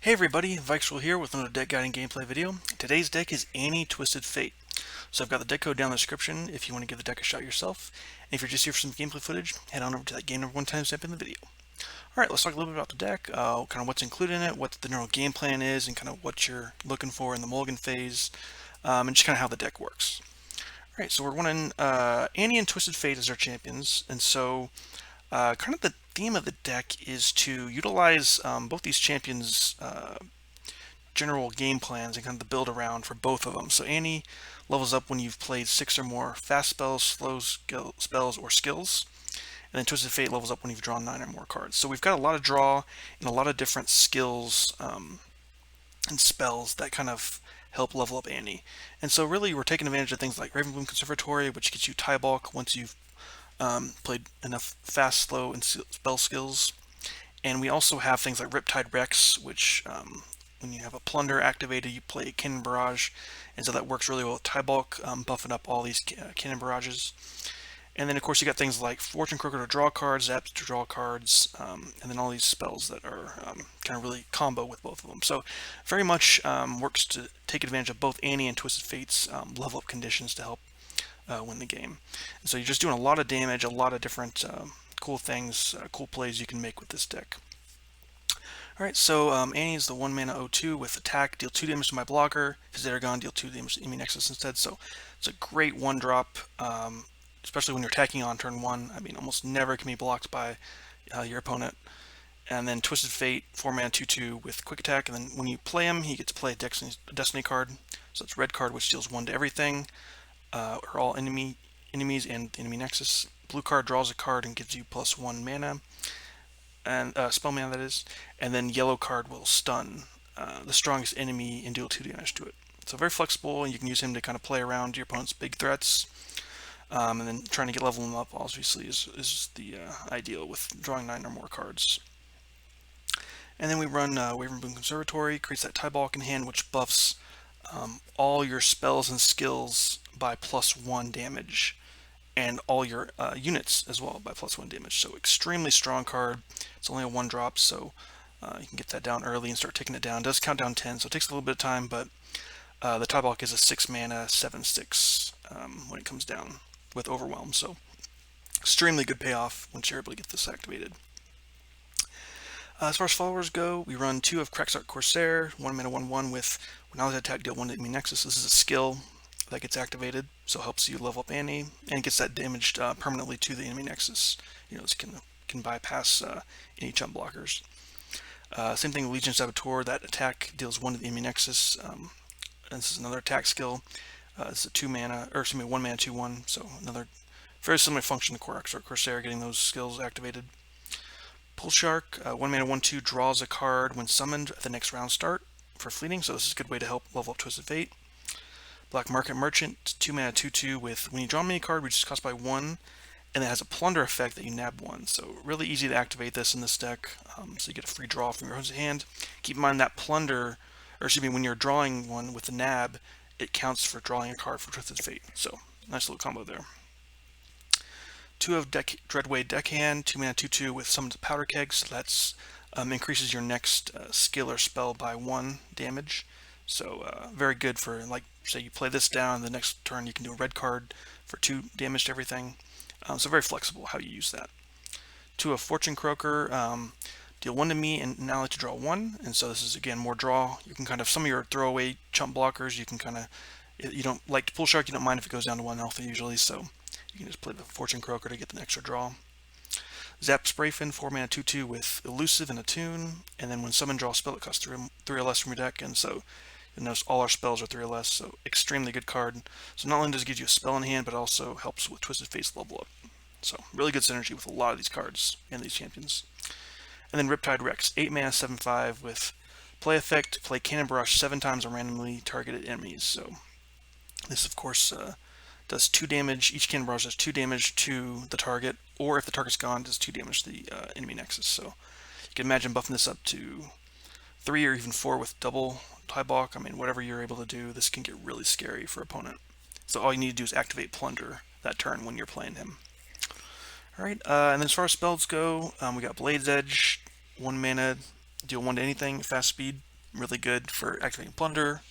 Hey everybody, VikesRule here with another deck guiding gameplay video. Today's deck is Annie Twisted Fate. So I've got the deck code down in the description if you want to give the deck a shot yourself. And if you're just here for some gameplay footage, head on over to that game number 1 timestamp in the video. Alright, let's talk a little bit about the deck, kind of what's included in it, what the general game plan is, and kind of what you're looking for in the mulligan phase, and just kind of how the deck works. Alright, so we're running Annie and Twisted Fate as our champions, and so kind of the theme of the deck is to utilize both these champions' general game plans and kind of the build around for both of them. So Annie levels up when you've played 6 or more fast spells, slow spells, or skills. And then Twisted Fate levels up when you've drawn 9 or more cards. So we've got a lot of draw and a lot of different skills and spells that kind of help level up Annie. And so really we're taking advantage of things like Ravenbloom Conservatory, which gets you tie bulk once you've played enough fast, slow, and spell skills. And we also have things like Riptide Rex, which when you have a Plunder activated, you play Cannon Barrage, and so that works really well with tie bulk, buffing up all these Cannon Barrages. And then of course you got things like Fortune Croaker to draw cards, Zaps to draw cards, and then all these spells that are kind of really combo with both of them. So very much works to take advantage of both Annie and Twisted Fate's level up conditions to help win the game. And so you're just doing a lot of damage, a lot of different cool things, cool plays you can make with this deck. Alright, so Annie is the 1 mana 0/2 with attack, deal 2 damage to my blocker. If it's gone, deal 2 damage to enemy Nexus instead. So it's a great 1-drop, especially when you're attacking on turn 1. I mean, almost never can be blocked by your opponent. And then Twisted Fate, 4 mana 2/2 with quick attack. And then when you play him, he gets to play a Destiny card. So it's red card, which deals 1 to everything, or all enemies and the enemy Nexus. Blue card draws a card and gives you +1 mana. And spell mana, that is, and then yellow card will stun the strongest enemy and deal 2 damage to it. So very flexible, and you can use him to kind of play around your opponent's big threats, and then trying to get leveling up obviously is the ideal with drawing 9 or more cards. And then we run Ravenbloom Conservatory, creates that tie bulk in hand, which buffs all your spells and skills by +1 damage, and all your units as well by +1 damage. So extremely strong card. It's only a 1-drop, so you can get that down early and start taking it down. It does count down 10, so it takes a little bit of time, but the tie bulk is a 6 mana 7/6 when it comes down with Overwhelm. So extremely good payoff once you're able to get this activated. As far as followers go, we run 2 of Cracksark Corsair, 1 mana 1/1 with when I was attack, deal 1 to enemy Nexus. This is a skill that gets activated, so it helps you level up Annie and gets that damaged permanently to the enemy Nexus. You know, this can bypass any chump blockers. Same thing with Legion Saboteur. That attack deals 1 to the enemy Nexus. And this is another attack skill. It's a 2 mana, or excuse me, 1 mana 2/1. So another very similar function to Corsair, getting those skills activated. Pull Shark, 1 mana 1/2 draws a card when summoned at the next round start for fleeting. So this is a good way to help level up Twisted Fate. Black Market Merchant, 2 mana 2/2 with when you draw a mini card, which is cost by 1, and it has a plunder effect that you nab 1. So really easy to activate this in this deck. So you get a free draw from your opponent's hand. Keep in mind that plunder, or excuse me, when you're drawing one with the nab, it counts for drawing a card for Twisted Fate. So nice little combo there. 2 of Dreadway Deckhand, 2 mana 2/2 with Summons of Powder Keg. So that's increases your next skill or spell by 1 damage. So very good for, like, say you play this down, the next turn you can do a red card for 2 damage to everything. So very flexible how you use that. 2 of Fortune Croaker, deal 1 to me and now let you draw 1. And so this is again more draw. You can kind of, some of your throwaway chump blockers, you can kind of, you don't like to Pull Shark, you don't mind if it goes down to 1 health usually, so you can just play the Fortune Croaker to get the extra draw. Zap Sprayfin, 4 mana 2/2 with Elusive and Attune, and then when summoned, draw a spell, it costs 3 or less from your deck, and so you'll notice all our spells are 3 or less, so extremely good card. So not only does it give you a spell in hand, but also helps with Twisted Fate's level up. So really good synergy with a lot of these cards and these champions. And then Riptide Rex, 8 mana 7/5 with play effect, play Cannon Barrage 7 times on randomly targeted enemies. So this of course does 2 damage. Each Cannon Barrage does 2 damage to the target, or if the target's gone, does 2 damage to the enemy Nexus. So you can imagine buffing this up to 3 or even 4 with double tie bulk. I mean, whatever you're able to do, this can get really scary for opponent. So all you need to do is activate Plunder that turn when you're playing him. Alright, and then as far as spells go, we got Blade's Edge, 1 mana, deal 1 to anything, fast speed. really good for activating Plunder.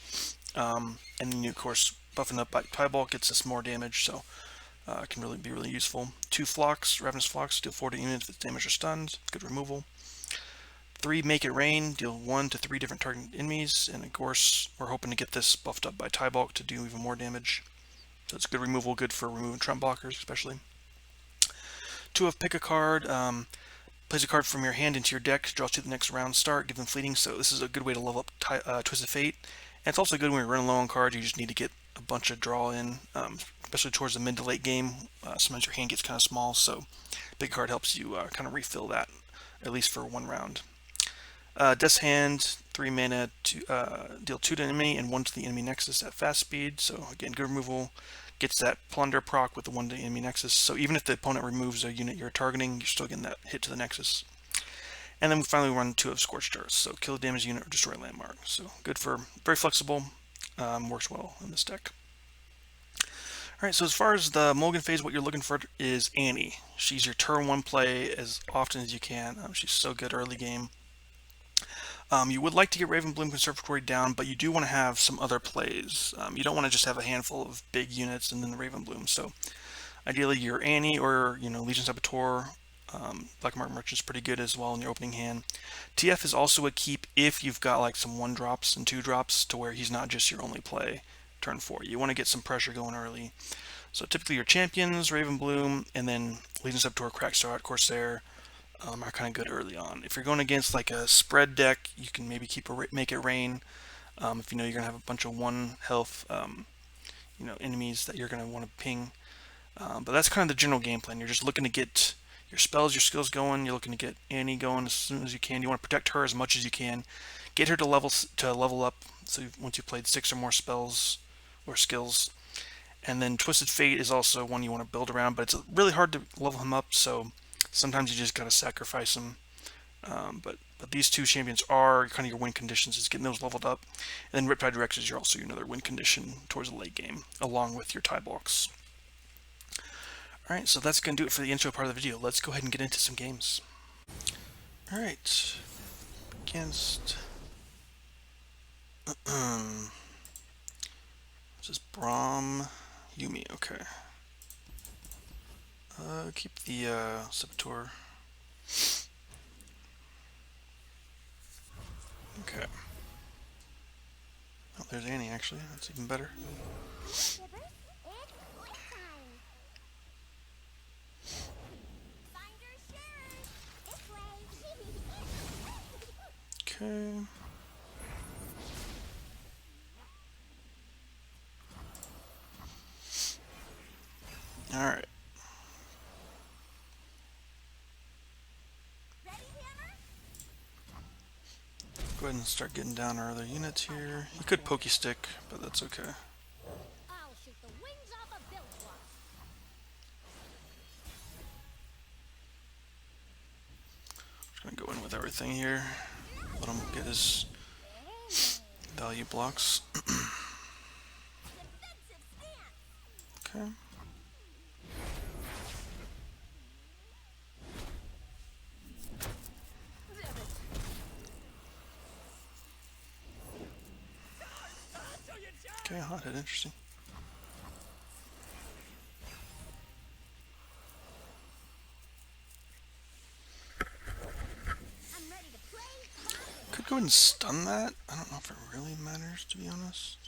And then, of course, buffing up by Pieball gets us more damage, so it can really be really useful. 2 Flocks, Ravenous Flocks, deal 40 units with damage or stuns, good removal. 3 Make It Rain, deal 1 to 3 different target enemies, and of course, we're hoping to get this buffed up by Tiebalk to do even more damage. So it's good removal, good for removing trump blockers, especially. 2 of Pick a Card, plays a card from your hand into your deck, draws 2 the next round start, give them fleeting, so this is a good way to level up Twisted Fate. And it's also good when you're running low on cards, you just need to get a bunch of draw in, especially towards the mid to late game. Sometimes your hand gets kind of small, so Big Card helps you kind of refill that, at least for 1 round. Death's Hand, 3 mana, to deal 2 to an enemy and 1 to the enemy nexus at fast speed, so again, good removal. Gets that Plunder proc with the 1 to the enemy nexus, so even if the opponent removes a unit you're targeting, you're still getting that hit to the nexus. And then we finally run 2 of Scorched Earth, so kill a damaged unit or destroy a landmark. So good for, very flexible, works well in this deck. Alright, so as far as the mulligan phase, what you're looking for is Annie. She's your turn 1 play as often as you can. She's so good early game. You would like to get Ravenbloom Conservatory down, but you do want to have some other plays. You don't want to just have a handful of big units and then the Ravenbloom. So ideally your Annie or Legion Saboteur. Black Market Merchant is pretty good as well in your opening hand. TF is also a keep if you've got like some 1-drops and 2-drops to where he's not just your only play turn 4. You want to get some pressure going early. So typically your champions, Ravenbloom, and then Legion Saboteur, Crackstar, Corsair are kind of good early on. If you're going against like a spread deck, you can maybe keep Make It Rain. If you know you're going to have a bunch of 1 health enemies that you're going to want to ping. But that's kind of the general game plan. You're just looking to get your spells, your skills going. You're looking to get Annie going as soon as you can. You want to protect her as much as you can. Get her to level up. So once you've played 6 or more spells or skills. And then Twisted Fate is also one you want to build around, but it's really hard to level him up. So sometimes you just gotta sacrifice him. But these 2 champions are kind of your win conditions, is getting those leveled up. And then Riptide Rex is also another win condition towards the late game, along with your tie blocks. Alright, so that's going to do it for the intro part of the video. Let's go ahead and get into some games. Alright. Against... this is Braum Yumi, okay. Keep the Saboteur. Okay. Oh, there's Annie actually, that's even better. Okay. Alright. Go ahead and start getting down our other units here. You could Pokey Stick, but that's okay. I'll shoot the wings off a Bilgewater. Just gonna go in with everything here. Let him get his value blocks. Okay. Okay, hot hit, interesting. Could go ahead and stun that. I don't know if it really matters, to be honest.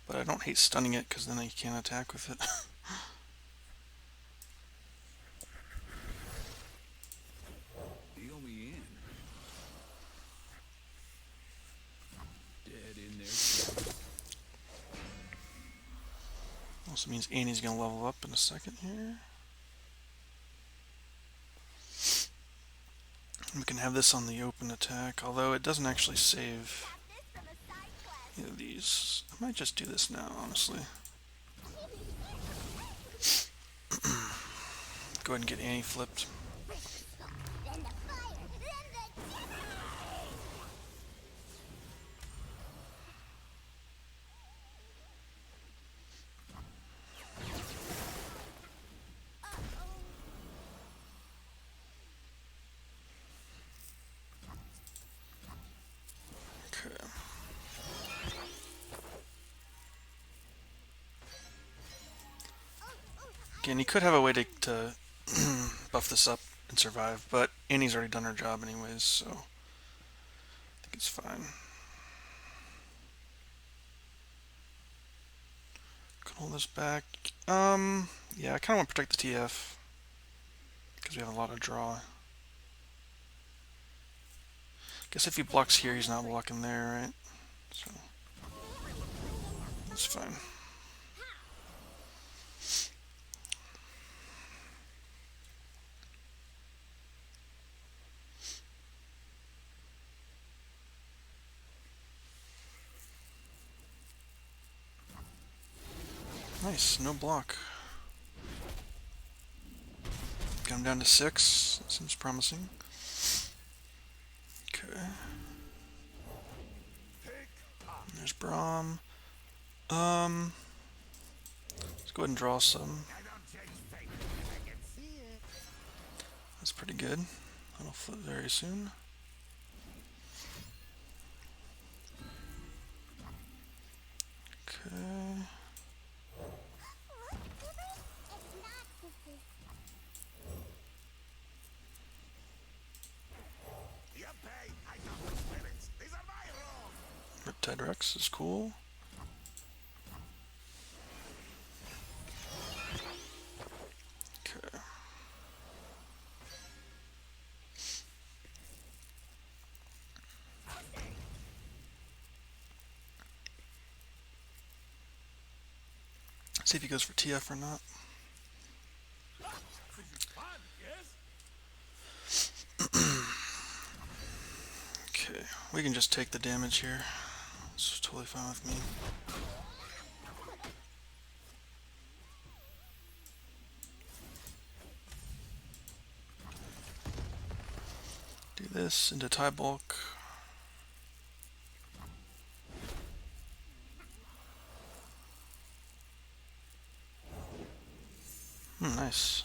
But I don't hate stunning it, because then I can't attack with it. Deal me in. Dead in there. Also means Annie's going to level up in a second here. We can have this on the open attack, although it doesn't actually save either of these. I might just do this now, honestly. Go ahead and get Annie flipped. Again, you could have a way to buff this up and survive, but Annie's already done her job anyways, so I think it's fine. Can hold this back. Yeah, I kind of want to protect the TF because we have a lot of draw. Guess if he blocks here, he's not blocking there, right? So that's fine. Nice, no block. Got him down to 6. That seems promising. Okay. There's Braum. Let's go ahead and draw some. That's pretty good. That'll flip very soon. Okay. Riptide Rex is cool. Okay. See if he goes for TF or not. Okay, we can just take the damage here. It's totally fine with me. Do this into tie bulk. Nice.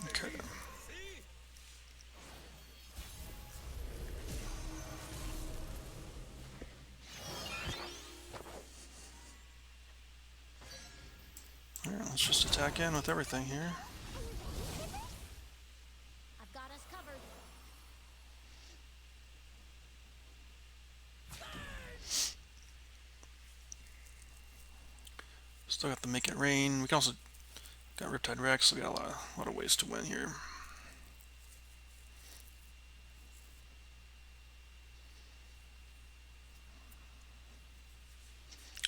Okay. Alright, let's just attack in with everything here. I've got us covered. Still got the Make It Rain. We can also got Riptide Rex, so we got a lot of ways to win here.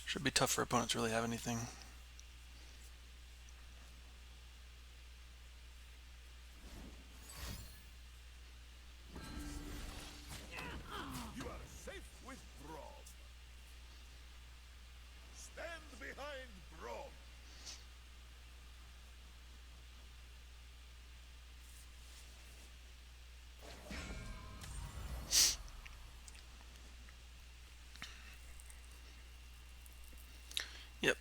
Should be tough for opponents to really have anything. You are safe with Braum. Stand behind Braum. Yep,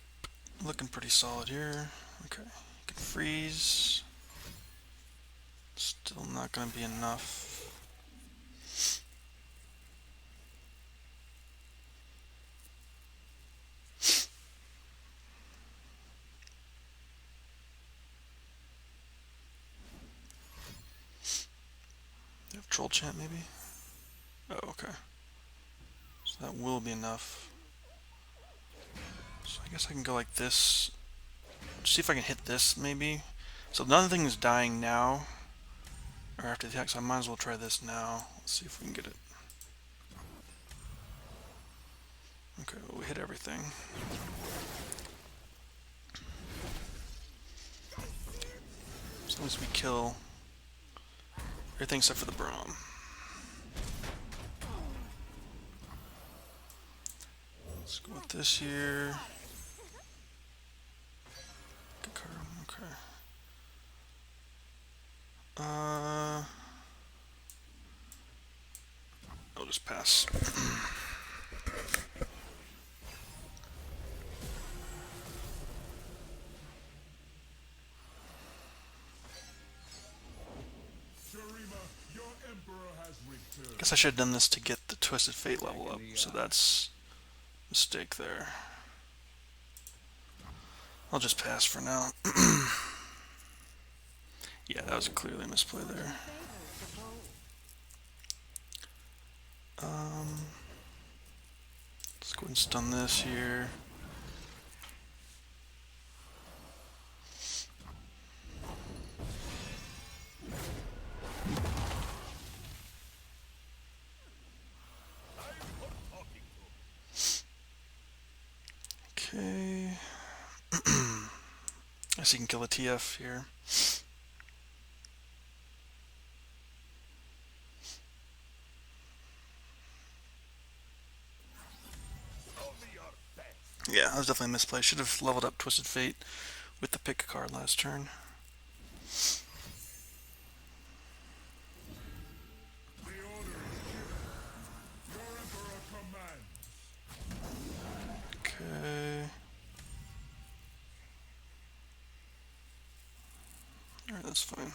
looking pretty solid here. Okay, can freeze. Still not going to be enough. You have Troll Chant maybe? Oh, okay. So that will be enough. So I guess I can go like this. See if I can hit this maybe. So nothing is dying now. Or after the attack, so I might as well try this now. Let's see if we can get it. Okay, well, we hit everything. As long as we kill everything except for the Braum. Let's go with this here. Good card, okay. I'll just pass. Guess I should have done this to get the Twisted Fate level up, so that's Mistake there. I'll just pass for now. Yeah, that was clearly a misplay there. Let's go ahead and stun this here. Okay. I guess you can kill a TF here. Yeah, that was definitely a misplay. Should have leveled up Twisted Fate with the pick card last turn. The order is given. Your emperor commands. Okay. Alright, that's fine.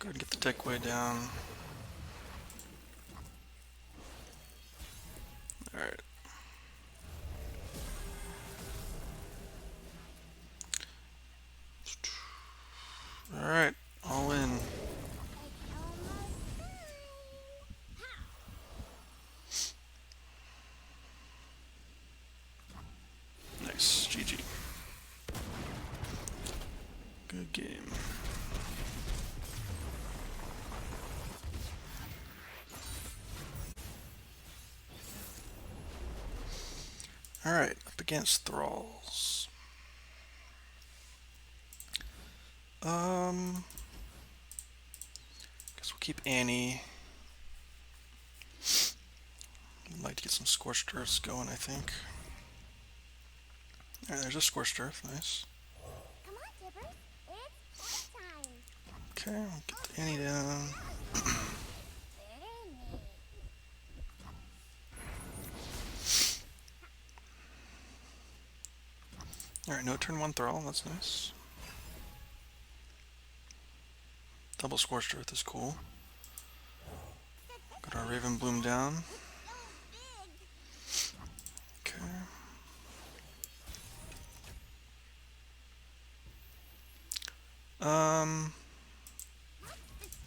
Go ahead and get the deck way down. Alright. Alright, all in. Nice, GG. Good game. Alright, up against Thralls. Guess we'll keep Annie. I'd like to get some Scorched Earths going, I think. Alright, there's a Scorched Earth, nice. Come on, Tippers. It's fight time. Okay, we'll get the Annie down. Alright, no turn 1 Thrall, that's nice. Double Scorched Earth is cool. Got our Raven Bloom down. Okay. I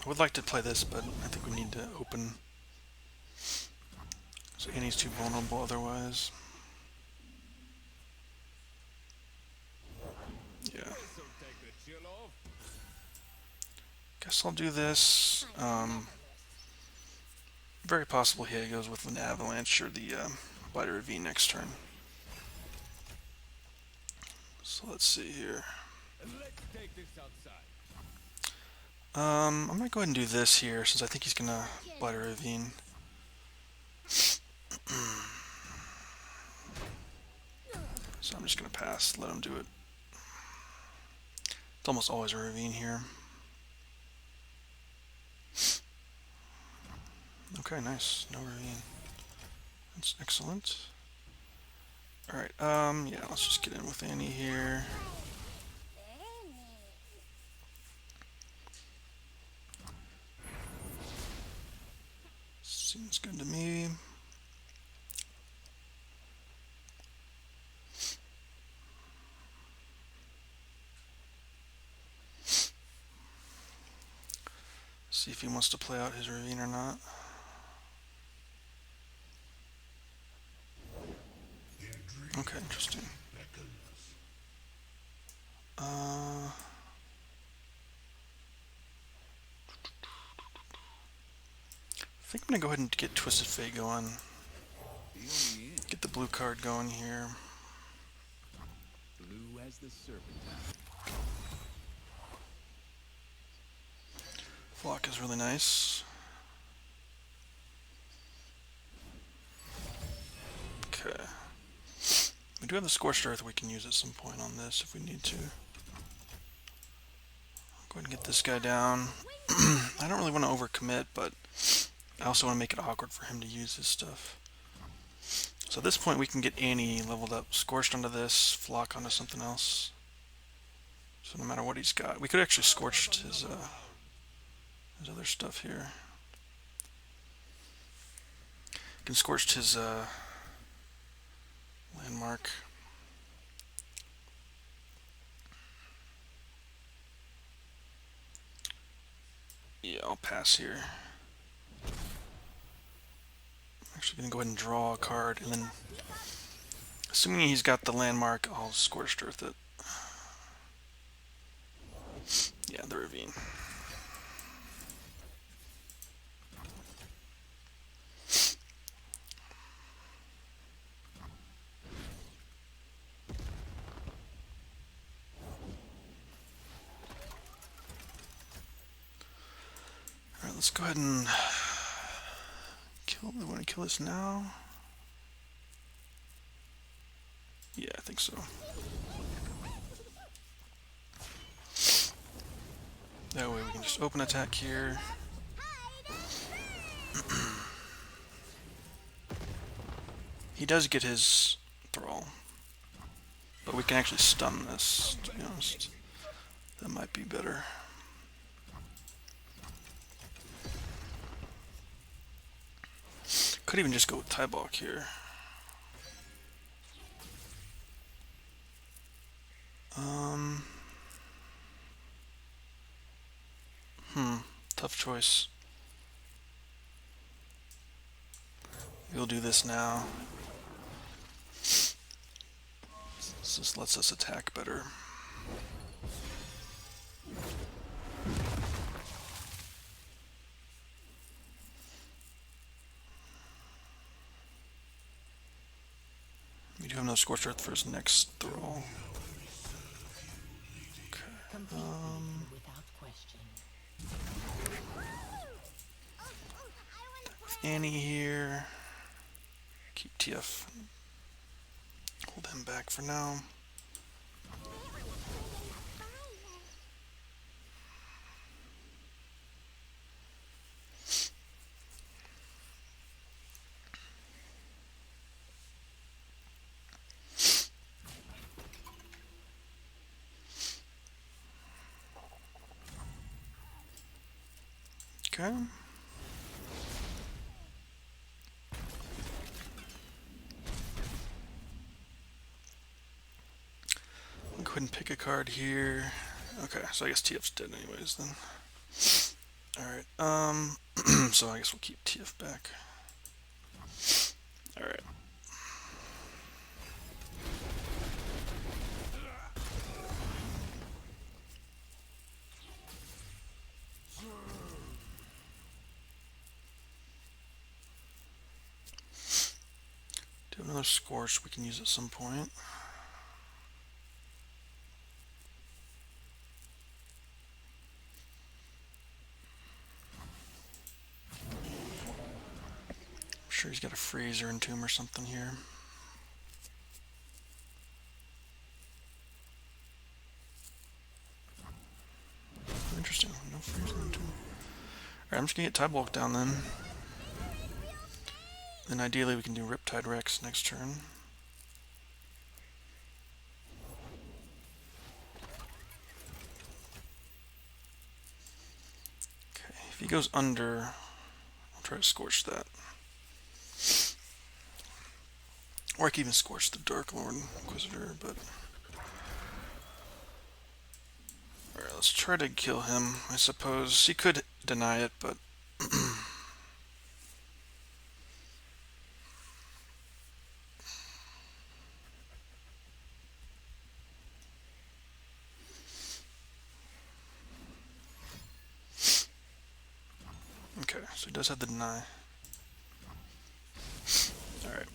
would like to play this, but I think we need to open. So Annie's too vulnerable otherwise. Yeah. Guess I'll do this. Very possible he goes with an Avalanche or the Blighter Ravine next turn. So let's see here. I'm gonna go ahead and do this here since I think he's gonna Blighter Ravine. So I'm just gonna pass, let him do it. It's almost always a Ravine here. Okay, nice. No Ravine. That's excellent. Alright, yeah, let's just get in with Annie here. Seems good to me. See if he wants to play out his Ravine or not. Okay, interesting. I think I'm gonna go ahead and get Twisted Fate going. Get the blue card going here. Blue as the serpentine. Flock is really nice. Okay. We do have the Scorched Earth we can use at some point on this if we need to. Go ahead and get this guy down. I don't really want to overcommit, but I also want to make it awkward for him to use his stuff. So at this point we can get Annie leveled up, scorched onto this, flock onto something else. So no matter what he's got, we could actually scorched his other stuff here. Can scorched his landmark. Yeah, I'll pass here. I'm actually gonna go ahead and draw a card, and then, assuming he's got the landmark, I'll scorched earth it. Yeah, the ravine. Alright, let's go ahead and kill. We want to kill this now? Yeah, I think so. That way we can just open attack here. He does get his thrall, but we can actually stun this, to be honest. That might be better. Could even just go with Tybok here. Tough choice. We'll do this now. This just lets us attack better. We do have no Scorched Earth for his next throw. Okay. Annie here. Keep TF. Hold him back for now. Okay. I'll go ahead and pick a card here. Okay, so I guess TF's dead anyways then. Alright, so I guess we'll keep TF back. Alright. Do have another Scorch we can use at some point. I'm sure he's got a freeze or entomb or something here. Interesting, no freeze or entomb. Alright, I'm just gonna get Tybok down then. Then ideally we can do Riptide Rex next turn. Okay, if he goes under, I'll try to scorch that. Or I can even scorch the Dark Lord Inquisitor, but... Alright, let's try to kill him, I suppose. He could deny it, but... Okay, so he does have the deny. Alright.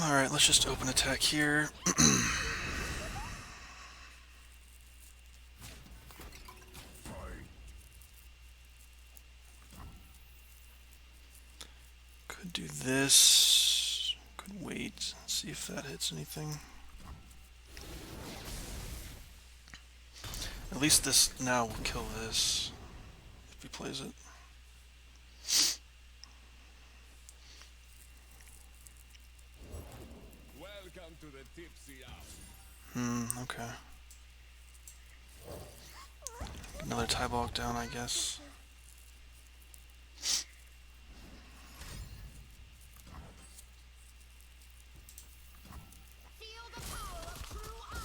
Alright, let's just open attack here. Could do this. Could wait. See if that hits anything. At least this now will kill this if he plays it. Welcome to the tipsy hour. Okay. Another tie block down, I guess. Feel the power of true ice.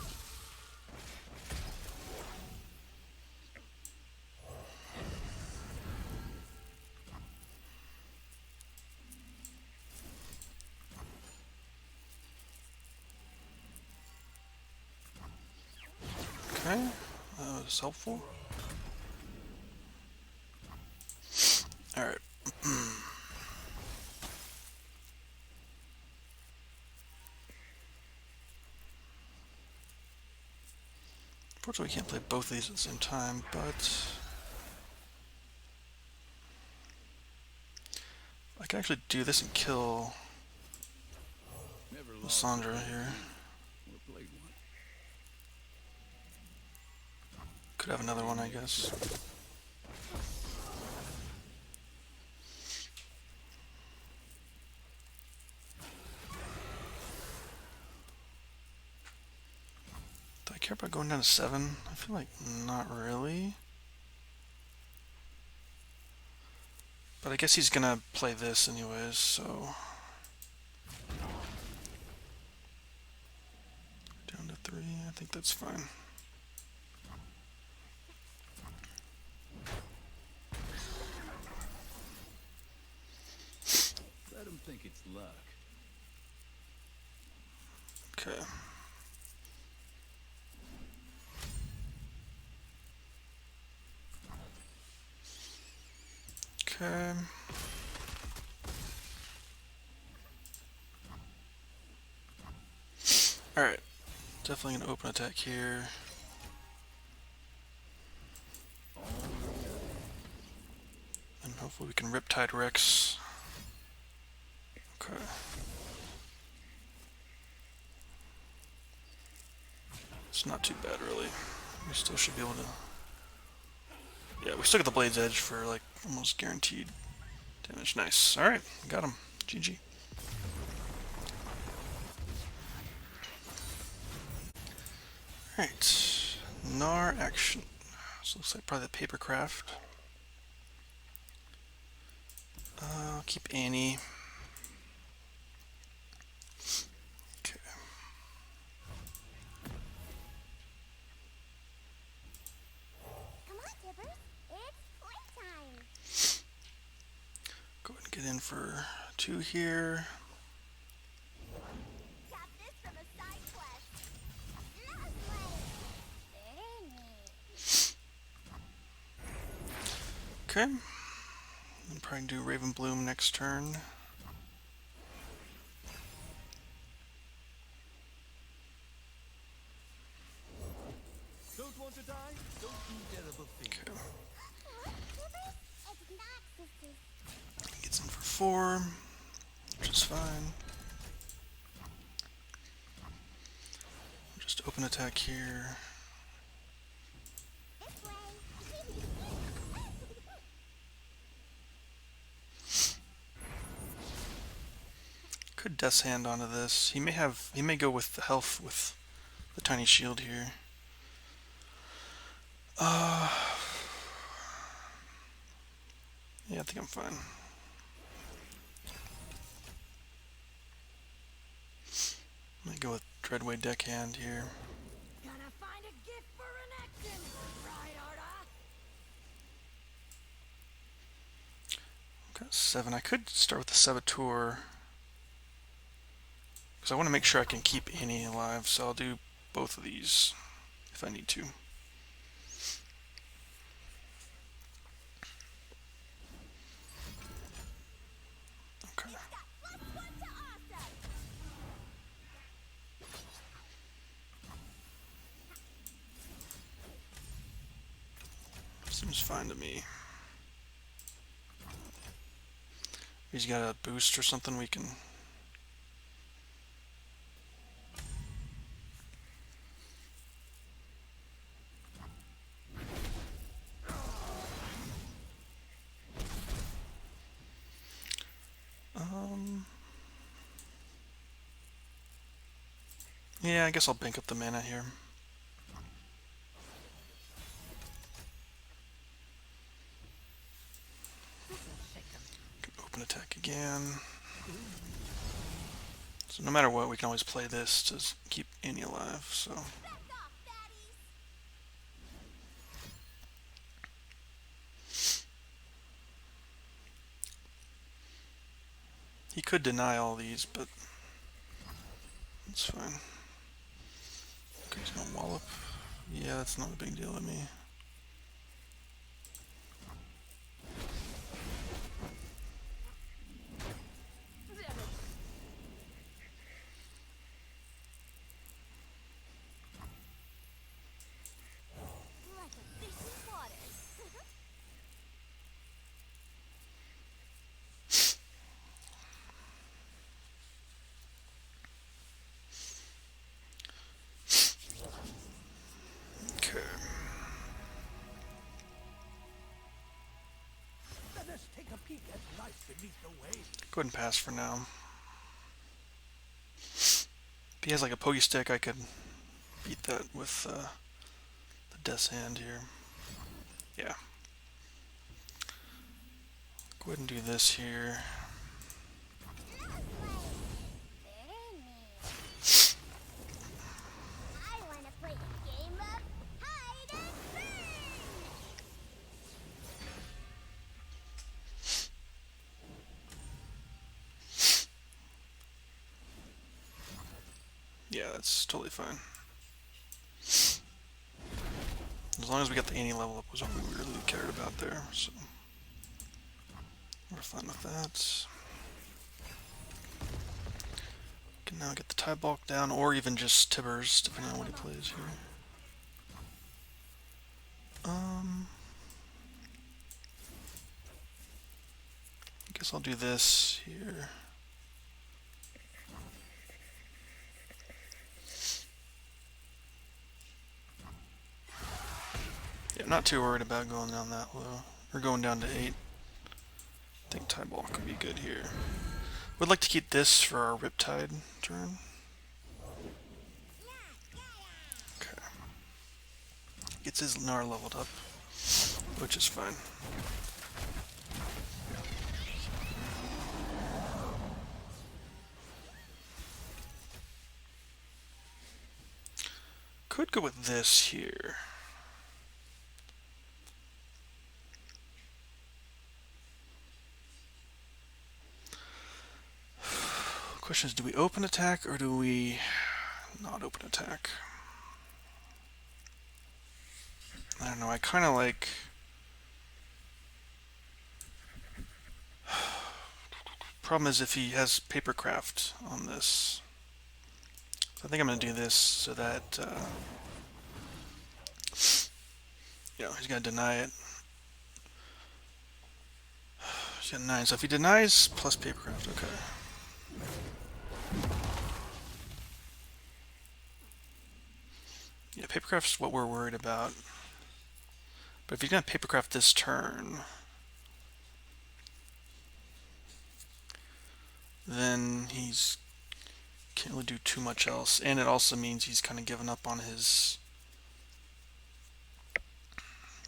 Okay, that was helpful. Alright. Unfortunately, we can't play both of these at the same time, but I can actually do this and kill Never lost Lysandra here. or played one. Could have another one, I guess. Do I care about going down to 7? I feel like not really. But I guess he's gonna play this anyways, so... Down to 3, I think that's fine. Let him think it's luck. Okay. Okay. Alright. Definitely gonna open attack here. And hopefully we can Riptide Rex. Okay. It's not too bad, really. We still should be able to... Yeah, we still get the Blade's Edge for, like, almost guaranteed damage. Nice. Alright, got him. GG. Alright. Gnar action. So looks like probably the Papercraft. I'll keep Annie. Okay. Come on, Tibbers. It's playtime. Go ahead and get in for 2 here. Got this from a side quest. Lovely. Very neat. Okay. And probably do Raven Bloom next turn. Don't want to die? Don't do terrible things. Okay. Look, Tibbers. It's Noxus. Gets in for 4, which is fine. Just open attack here. This way. Could Death's Hand onto this. He may go with the health with the tiny shield here. Yeah, I think I'm fine. Might go with Dreadway Deckhand here. Gonna find a gift for an action, right, Arda? Got 7. I could start with the Saboteur. Because I want to make sure I can keep Annie alive, so I'll do both of these if I need to. Okay. Got +1 to awesome. Seems fine to me. He's got a boost or something we can... Yeah, I guess I'll bank up the mana here. Can open attack again. So no matter what, we can always play this to keep Annie alive, so... He could deny all these, but it's fine. Okay, he's gonna wallop. Yeah, that's not a big deal to me. Like a fish in water. Okay. Let us take a peek at life beneath the waves. Go ahead and pass for now. If he has like a pokey stick, I could beat that with the Death's Hand here. Yeah. Go ahead and do this here. Very neat. I want to play a game of hide and seek. Yeah, that's totally fine. As long as we got the Annie level up was what we really cared about there, so we're fine with that. Can now get the tie bulk down, or even just Tibbers, depending on what he plays here. I guess I'll do this here. Yeah, I'm not too worried about going down that low, or going down to 8. I think tie bulk could be good here. Would like to keep this for our Riptide turn. Okay. Gets his Gnar leveled up, which is fine. Could go with this here. Question is, do we open attack or do we not open attack? I don't know, I kind of like... Problem is if he has Papercraft on this. So I think I'm going to do this so that, you know, he's going to deny it. He's got 9, so if he denies, plus Papercraft, okay. Yeah, Papercraft's what we're worried about. But if he's going to Papercraft this turn, then he's can't really do too much else. And it also means he's kind of given up on his...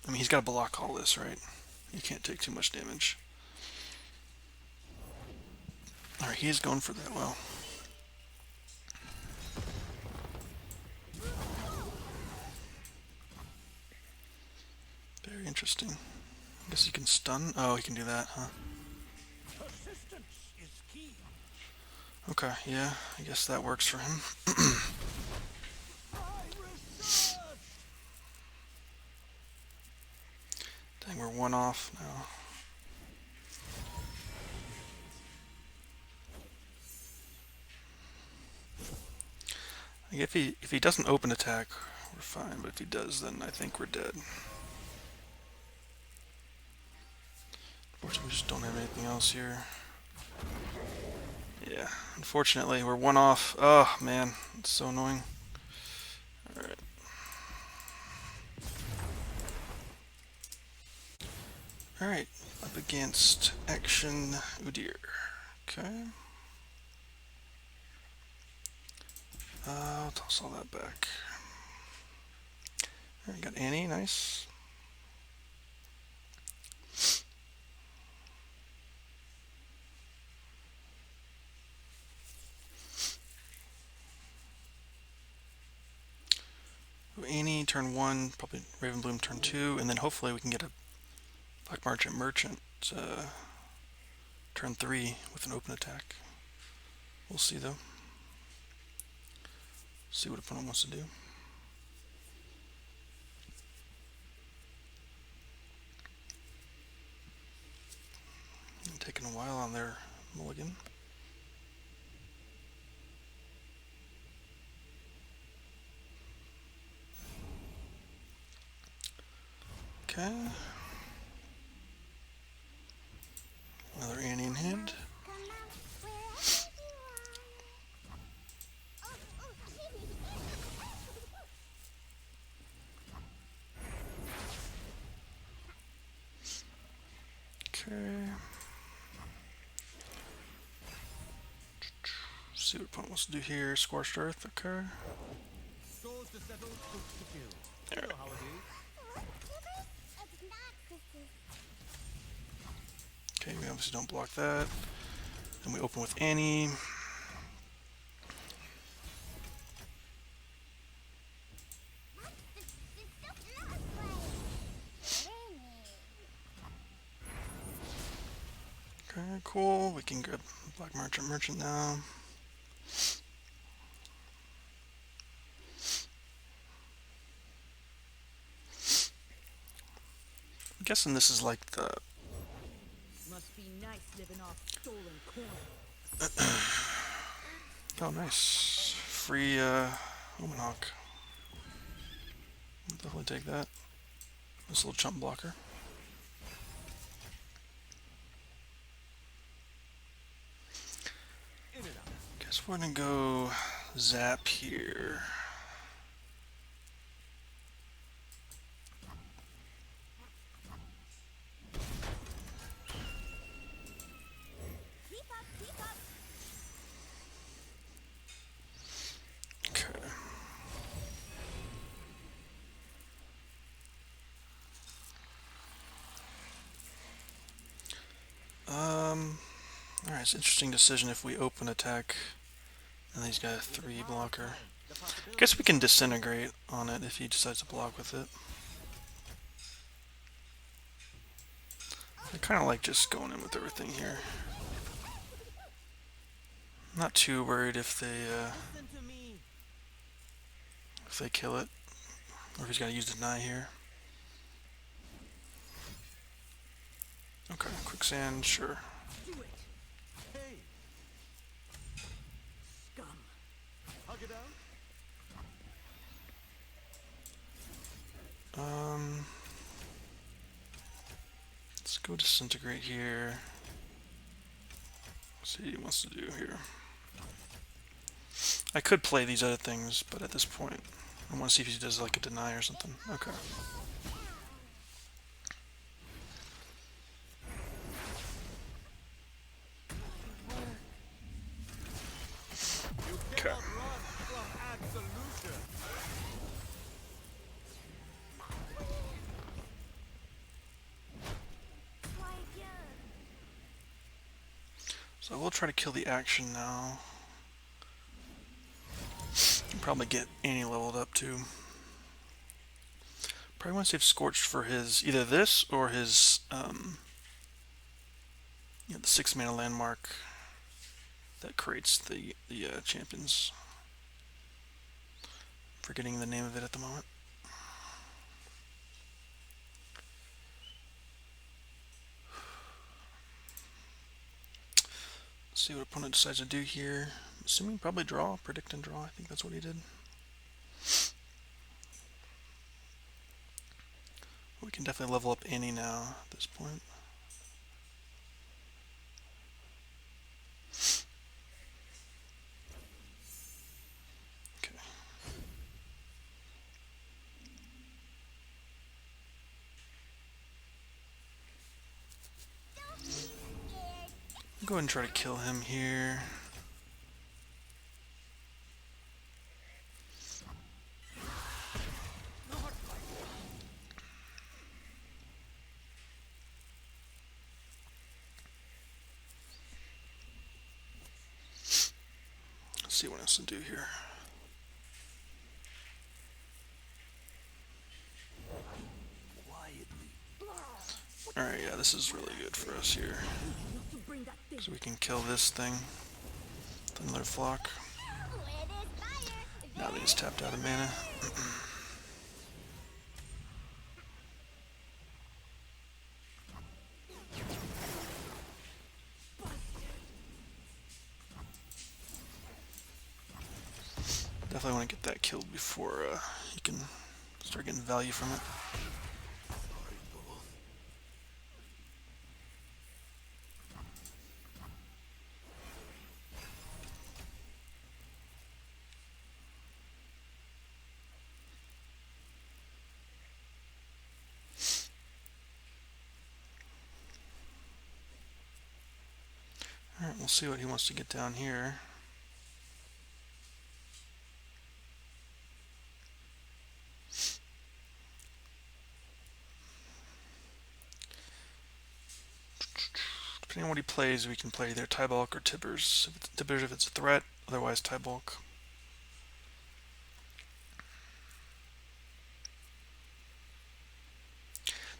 I mean, he's got to block all this, right? He can't take too much damage. Alright, he is going for that well. Very interesting. I guess he can stun. Oh, he can do that, huh? Persistence is key. Okay, yeah, I guess that works for him. Dang, we're 1 off now. Like if he doesn't open attack, we're fine, but if he does, then I think we're dead. Unfortunately, we just don't have anything else here. Yeah, unfortunately, we're one off. Oh, man, it's so annoying. Alright. Alright, up against Action Udyr. Okay. I'll toss all that back. Alright, got Annie, nice. Annie, turn 1, probably Ravenbloom, turn 2, and then hopefully we can get a Black Merchant turn 3 with an open attack. We'll see though. See what opponent wants to do. Taking a while on their mulligan. Okay. Another Annie in hand. Come out wherever you are. Oh, kitty. Okay. See what opponent wants to do here. Scorched Earth, okay. Scores to settle, cooks to kill. You Alright. know how it is. It's Noxus. Okay, we obviously don't block that. Then we open with Annie. Okay, cool. We can grab Black Merchant now. I'm guessing this is like the... Must be nice living off stolen corn. Oh, nice. Free Omen Hawk. I'll definitely take that. This little chump blocker. In and out. Guess we're gonna go Zap here. Keep up, keep up. Okay. Alright, it's an interesting decision if we open attack and he's got a 3 blocker. Guess we can disintegrate on it if he decides to block with it. I kind of like just going in with everything here. Not too worried if Listen to me. they kill it, or if he's got to use deny here. Okay, quicksand, sure. Do it, Hey, scum. hug it out. Let's go disintegrate here. See what he wants to do here. I could play these other things, but at this point, I want to see if he does like a deny or something. Okay. You Okay. cannot run from absolution. Try again. So we'll try to kill the action now. And probably get Annie leveled up too. Probably want to save Scorched for his either this or his the 6 mana landmark that creates the champions. Forgetting the name of it at the moment. Let's see what opponent decides to do here. Assuming probably draw, predict and draw. I think that's what he did. We can definitely level up Annie now at this point. Go ahead and try to kill him here. Let's see what else to do here. Alright, yeah, this is really good for us here. To bring that thing. So we can kill this thing with another flock. Where there's fire, Now that he's tapped out of mana. Definitely want to get that killed before you can start getting value from it. Alright, we'll see what he wants to get down here. Depending on what he plays, we can play either Tybulk or Tibbers. If it's Tibbers if it's a threat, otherwise Tybulk.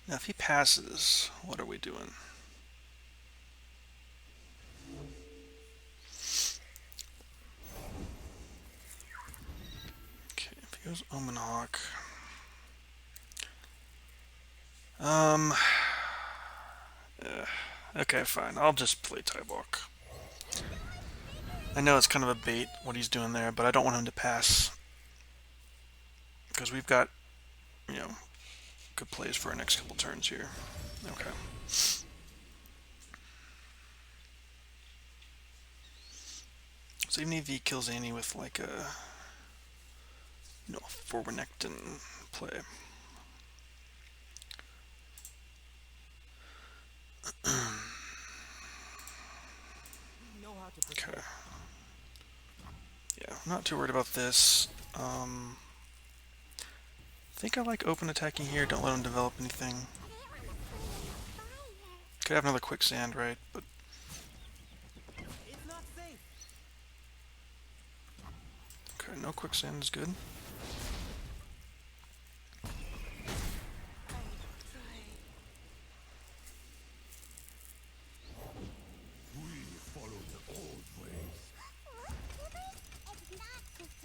Now if he passes, what are we doing? Okay, if he goes Omen Hawk. Okay, fine. I'll just play Tybulk. I know it's kind of a bait what he's doing there, but I don't want him to pass. Because we've got, you know, good plays for our next couple turns here. Okay. So even if he kills Annie with like a, you know, Forward-Nectin play. Okay. Yeah, I'm not too worried about this. I think I like open attacking here. Don't let him develop anything. Could have another quicksand, right? But It's not safe. okay, no quicksand is good. We follow the old ways. It's Noxus.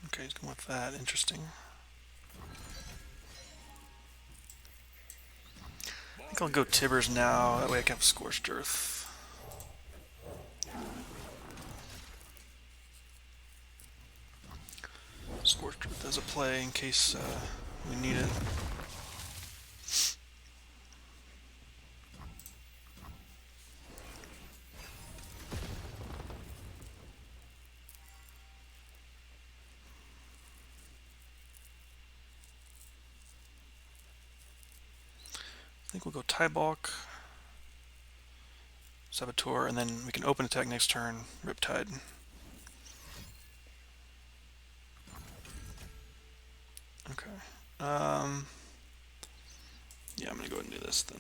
Okay, he's going with that. Interesting. I think I'll go Tibbers now. That way I can have Scorched Earth. Scorched Earth as a play in case we need it. I think we'll go Tybulk, Saboteur, and then we can open attack next turn, Riptide. Okay. Yeah, I'm gonna go ahead and do this then.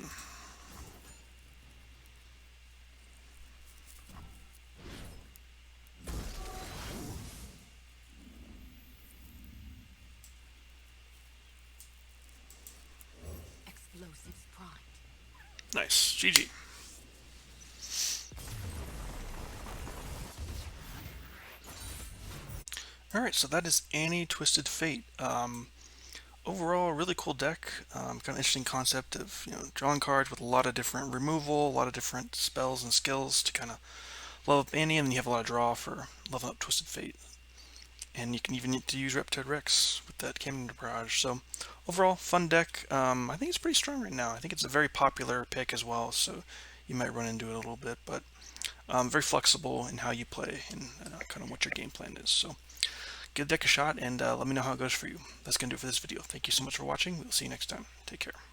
Explosives primed. Nice. GG. Alright, so that is Annie Twisted Fate. Overall, really cool deck. Kind of interesting concept of, you know, drawing cards with a lot of different removal, a lot of different spells and skills to kind of level up Annie, and then you have a lot of draw for leveling up Twisted Fate. And you can even need to use Reptide Rex with that Cannon Barrage. So overall, fun deck. I think it's pretty strong right now. I think it's a very popular pick as well, so you might run into it a little bit. But very flexible in how you play and kind of what your game plan is. So give the deck a shot and let me know how it goes for you. That's going to do it for this video. Thank you so much for watching. We'll see you next time. Take care.